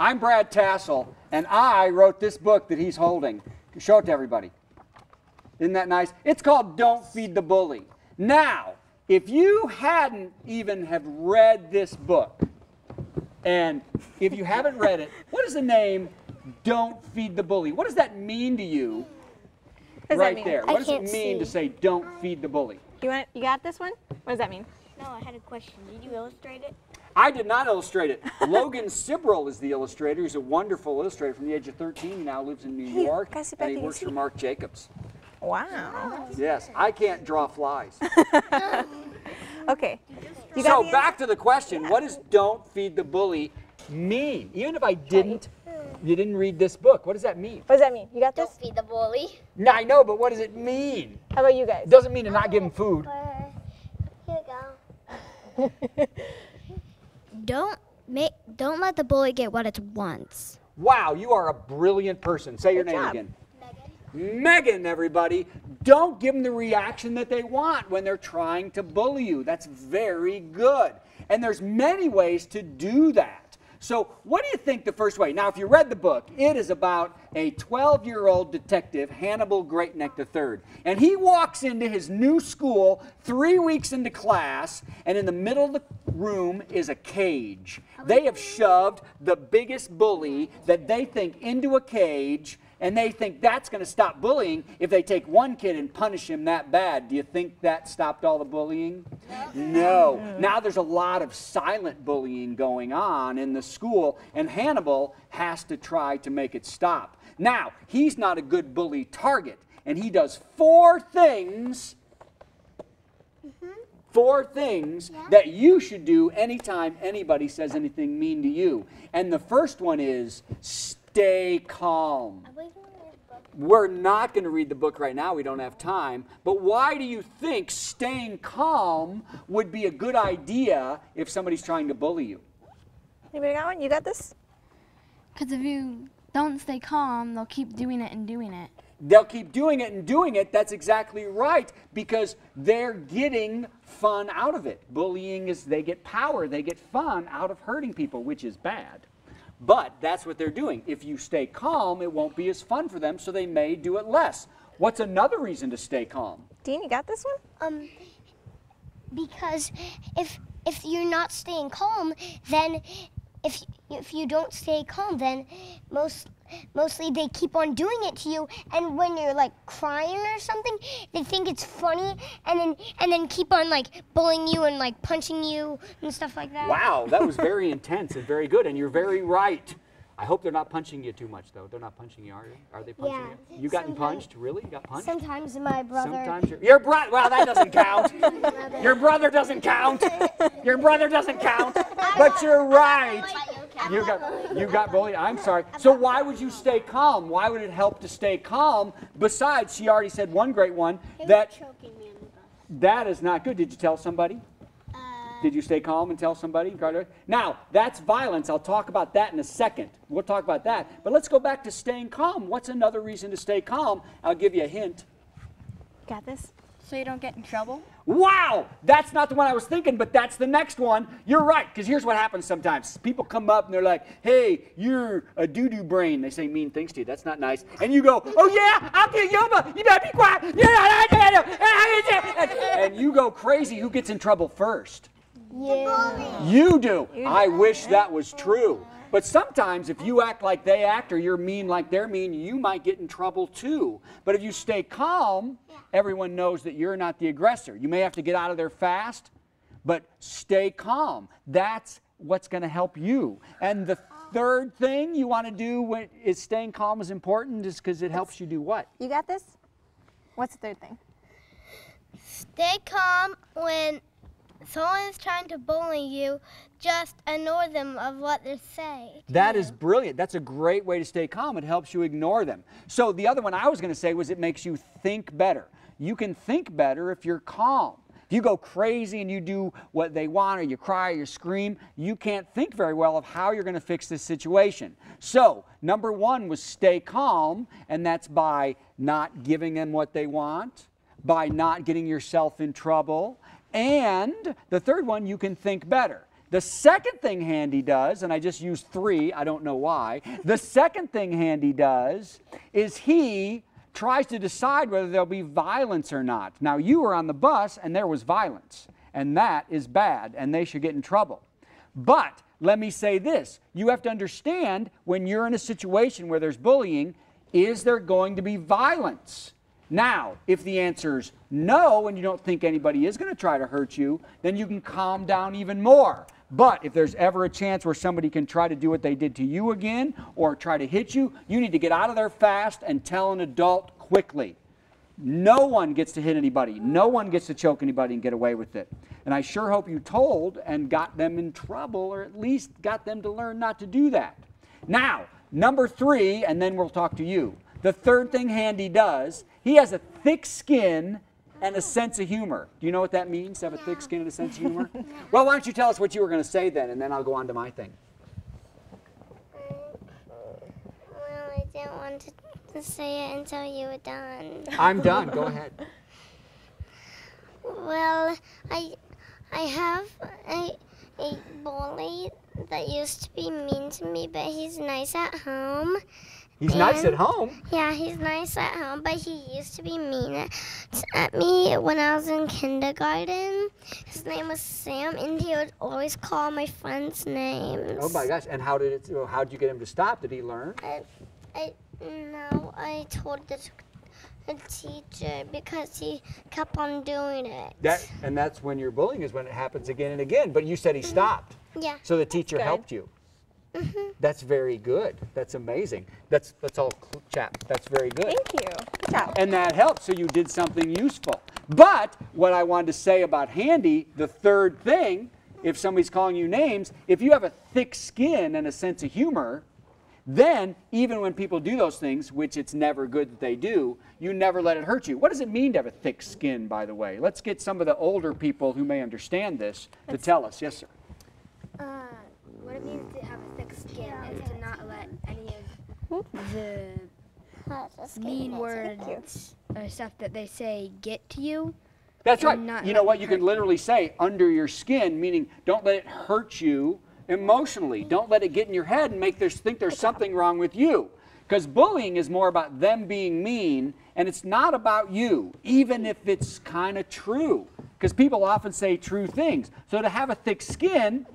I'm Brad Tassell, and I wrote this book that he's holding. Show it to everybody. Isn't that nice? It's called Don't Feed the Bully. Now, if you hadn't even have read this book, and if you haven't read it, what is the name Don't Feed the Bully? What does that mean to you right there? What does it mean to say Don't Feed the Bully? You got this one? What does that mean? No, I had a question. Did you illustrate it? I did not illustrate it. Logan Sibrel is the illustrator. He's a wonderful illustrator from the age of 13. He now lives in New York, and he works for Marc Jacobs. Wow. Yes, I can't draw flies. Okay. So back to the question, what does Don't Feed the Bully mean? Even if you didn't read this book, what does that mean? What does that mean? You got this? Don't feed the bully. No, I know, but what does it mean? How about you guys? It doesn't mean to not give him food. Here you go. Don't let the bully get what it wants. Wow, you are a brilliant person. Say your name again. Megan, everybody. Don't give them the reaction that they want when they're trying to bully you. That's very good. And there's many ways to do that. So what do you think the first way? Now, if you read the book, it is about a 12-year-old detective, Hannibal Greatneck III. And he walks into his new school 3 weeks into class, and in the middle of the room is a cage. They have shoved the biggest bully that they think into a cage, and they think that's going to stop bullying if they take one kid and punish him that bad. Do you think that stopped all the bullying? No. Now there's a lot of silent bullying going on in the school, and Hannibal has to try to make it stop. Now, he's not a good bully target, and he does 4 things, that you should do anytime anybody says anything mean to you. And the first one is stay calm. We're not going to read the book right now. We don't have time. But why do you think staying calm would be a good idea if somebody's trying to bully you? Anybody got one? You got this? Because if you don't stay calm, they'll keep doing it and doing it. They'll keep doing it and doing it. That's exactly right, because they're getting fun out of it. Bullying is they get power. They get fun out of hurting people, which is bad. But that's what they're doing. If you stay calm, it won't be as fun for them, so they may do it less. What's another reason to stay calm? Dean, you got this one? Because if you're not staying calm, then if you don't stay calm, then mostly they keep on doing it to you, and when you're like crying or something, they think it's funny, and then keep on like bullying you and like punching you and stuff like that. Wow, that was very intense and very good, and you're very right. I hope they're not punching you too much, though. They're not punching you, are they? Are they punching you? You gotten punched? Really? You got punched? Sometimes my brother. Sometimes your brother. Well, that doesn't count. Your brother doesn't count. Your brother doesn't count. But you're right. You got bullied. I'm sorry. So why would you stay calm? Why would it help to stay calm? Besides, she already said one great one, that that is not good. Did you tell somebody? Did you stay calm and tell somebody? Now, that's violence. I'll talk about that in a second. We'll talk about that. But let's go back to staying calm. What's another reason to stay calm? I'll give you a hint. Got this? So you don't get in trouble? Wow! That's not the one I was thinking, but that's the next one. You're right, because here's what happens sometimes. People come up and they're like, hey, you're a doo-doo brain. They say mean things to you. That's not nice. And you go, oh yeah, I'll get you, but you better be quiet. And you go crazy. Who gets in trouble first? You do. I wish that was true. But sometimes if you act like they act or you're mean like they're mean, you might get in trouble too. But if you stay calm, everyone knows that you're not the aggressor. You may have to get out of there fast, but stay calm. That's what's going to help you. And the third thing you want to do when is staying calm is important is because it helps you do what? You got this? What's the third thing? Stay calm when someone is trying to bully you. Just ignore them of what they say. That is brilliant. That's a great way to stay calm. It helps you ignore them. So the other one I was going to say was it makes you think better. You can think better if you're calm. If you go crazy and you do what they want, or you cry or you scream, you can't think very well of how you're going to fix this situation. So number one was stay calm, and that's by not giving them what they want, by not getting yourself in trouble, and the third one, you can think better. The second thing Handy does, and I just used 3, I don't know why. The second thing Handy does is he tries to decide whether there'll be violence or not. Now, you were on the bus and there was violence, and that is bad, and they should get in trouble. But let me say this, you have to understand when you're in a situation where there's bullying, is there going to be violence? Now, if the answer is no, and you don't think anybody is going to try to hurt you, then you can calm down even more. But if there's ever a chance where somebody can try to do what they did to you again or try to hit you, you need to get out of there fast and tell an adult quickly. No one gets to hit anybody. No one gets to choke anybody and get away with it. And I sure hope you told and got them in trouble, or at least got them to learn not to do that. Now, number 3, and then we'll talk to you. The third thing Handy does, he has a thick skin and a sense of humor. Do you know what that means, to have a thick skin and a sense of humor? Well, why don't you tell us what you were going to say then, and then I'll go on to my thing. Well, I didn't want to say it until you were done. I'm done. Go ahead. Well, I have a bully that used to be mean to me, but he's nice at home. He's nice at home. Yeah, he's nice at home, but he used to be mean at me when I was in kindergarten. His name was Sam, and he would always call my friends' names. Oh my gosh! And how'd you get him to stop? Did he learn? No, I told the teacher because he kept on doing it. That's when you're bullying, is when it happens again and again. But you said he stopped. Yeah. So the teacher helped you. That's very good. That's amazing. That's all, chap. That's very good. Thank you. Good job. And that helped, so you did something useful. But what I wanted to say about Handy, the third thing, if somebody's calling you names, if you have a thick skin and a sense of humor, then even when people do those things, which it's never good that they do, you never let it hurt you. What does it mean to have a thick skin, by the way? Let's get some of the older people who may understand this to tell us. Yes, sir. What it means to have a thick skin is to not let any of the mean words or stuff that they say get to you. That's right. You know what? You can literally say under your skin, meaning don't let it hurt you emotionally. Don't let it get in your head and think there's something wrong with you. Because bullying is more about them being mean, and it's not about you, even if it's kind of true. Because people often say true things. So to have a thick skin,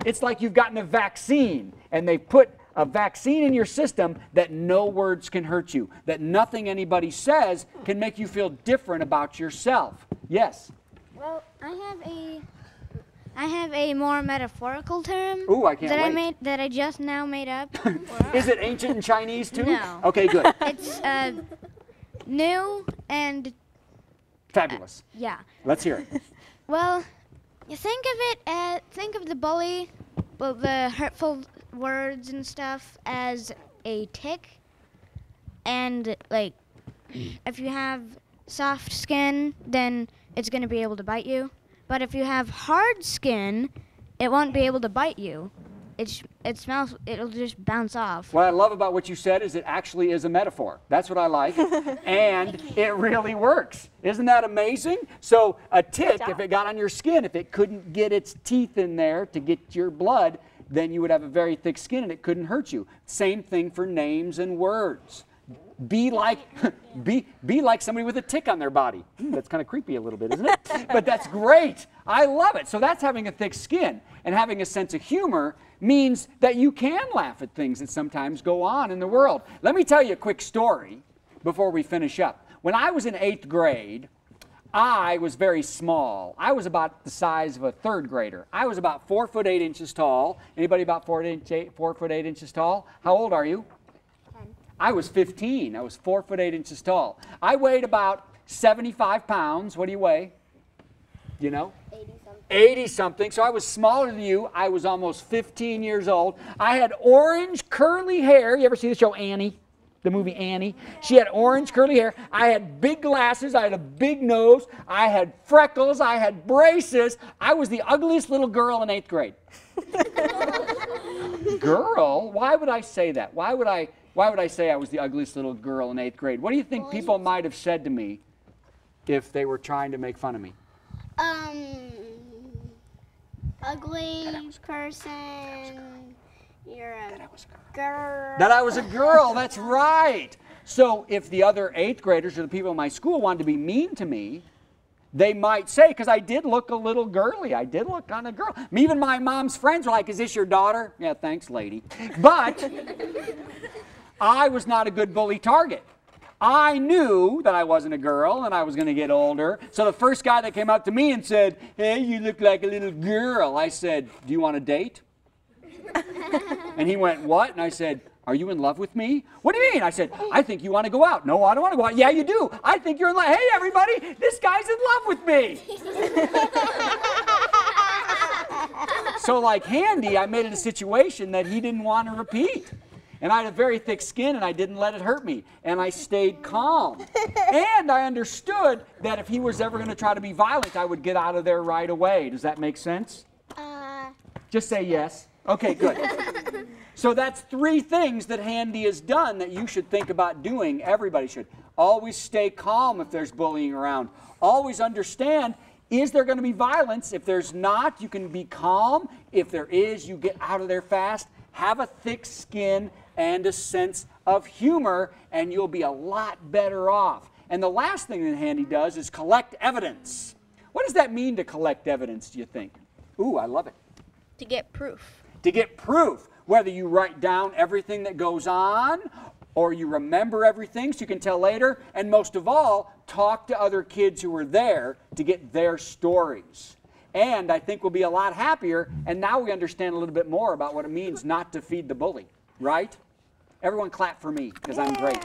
it's like you've gotten a vaccine, and they put a vaccine in your system that no words can hurt you, that nothing anybody says can make you feel different about yourself. Yes? Well, I have a more metaphorical term. Ooh, I can't wait. That I just now made up. Is it ancient in Chinese too? No. Okay, good. It's new and Fabulous. yeah. Let's hear it. Well, you think of the bully, well, the hurtful words and stuff as a tick, and like if you have soft skin, then it's going to be able to bite you. But if you have hard skin, it won't be able to bite you. It'll just bounce off. What I love about what you said is it actually is a metaphor. That's what I like. And it really works. Isn't that amazing? So a tick, if it got on your skin, if it couldn't get its teeth in there to get your blood, then you would have a very thick skin and it couldn't hurt you. Same thing for names and words. Be like somebody with a tick on their body. That's kind of creepy a little bit, isn't it? But that's great. I love it. So that's having a thick skin. And having a sense of humor means that you can laugh at things that sometimes go on in the world. Let me tell you a quick story before we finish up. When I was in 8th grade, I was very small. I was about the size of a 3rd grader. I was about 4 foot 8 inches tall. Anybody about 4 foot 8 inches tall? How old are you? 10. I was 15. I was 4 foot 8 inches tall. I weighed about 75 pounds. What do you weigh? You know? 80 something. So I was smaller than you. I was almost 15 years old. I had orange curly hair. You ever see the show Annie? The movie Annie? She had orange curly hair. I had big glasses. I had a big nose. I had freckles. I had braces. I was the ugliest little girl in 8th grade. Girl? Why would I say that? Why would I say I was the ugliest little girl in 8th grade? What do you think people might have said to me if they were trying to make fun of me? ugly person. You're a girl. That I was a girl, that's right. So if the other 8th graders or the people in my school wanted to be mean to me, they might say, because I did look a little girly. I did look kind of girl. Even my mom's friends were like, is this your daughter? Yeah, thanks, lady. But I was not a good bully target. I knew that I wasn't a girl and I was going to get older. So the first guy that came up to me and said, hey, you look like a little girl. I said, do you want a date? And he went, what? And I said, are you in love with me? What do you mean? I said, I think you want to go out. No, I don't want to go out. Yeah, you do. I think you're in love. Hey, everybody, this guy's in love with me. So like Handy, I made it a situation that he didn't want to repeat. And I had a very thick skin, and I didn't let it hurt me. And I stayed calm. And I understood that if he was ever going to try to be violent, I would get out of there right away. Does that make sense? Just say yes. Okay, good. So that's 3 things that Handy has done that you should think about doing. Everybody should. Always stay calm if there's bullying around. Always understand, is there going to be violence? If there's not, you can be calm. If there is, you get out of there fast. Have a thick skin and a sense of humor, and you'll be a lot better off. And the last thing that Handy does is collect evidence. What does that mean to collect evidence, do you think? Ooh, I love it. To get proof. To get proof, whether you write down everything that goes on or you remember everything so you can tell later, and most of all, talk to other kids who were there to get their stories. And I think we'll be a lot happier, and now we understand a little bit more about what it means not to feed the bully, right? Everyone clap for me, because I'm great.